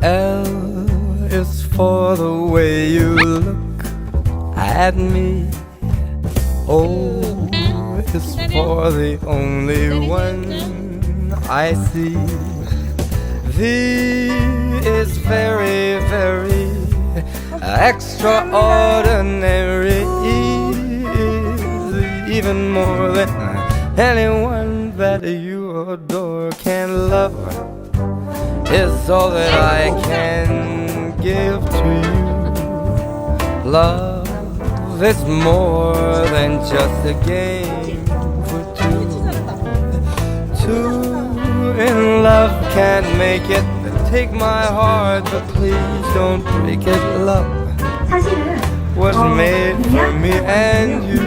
L is for the way you look at me. O is for the only one I see. V is very, very extraordinary. E is even more than anyone that you adore can love. Is all that I can give to you. Love is more than just a game for two. Two in love can't make it. Take my heart, but please don't break it. Love 사실은 was made for me and you.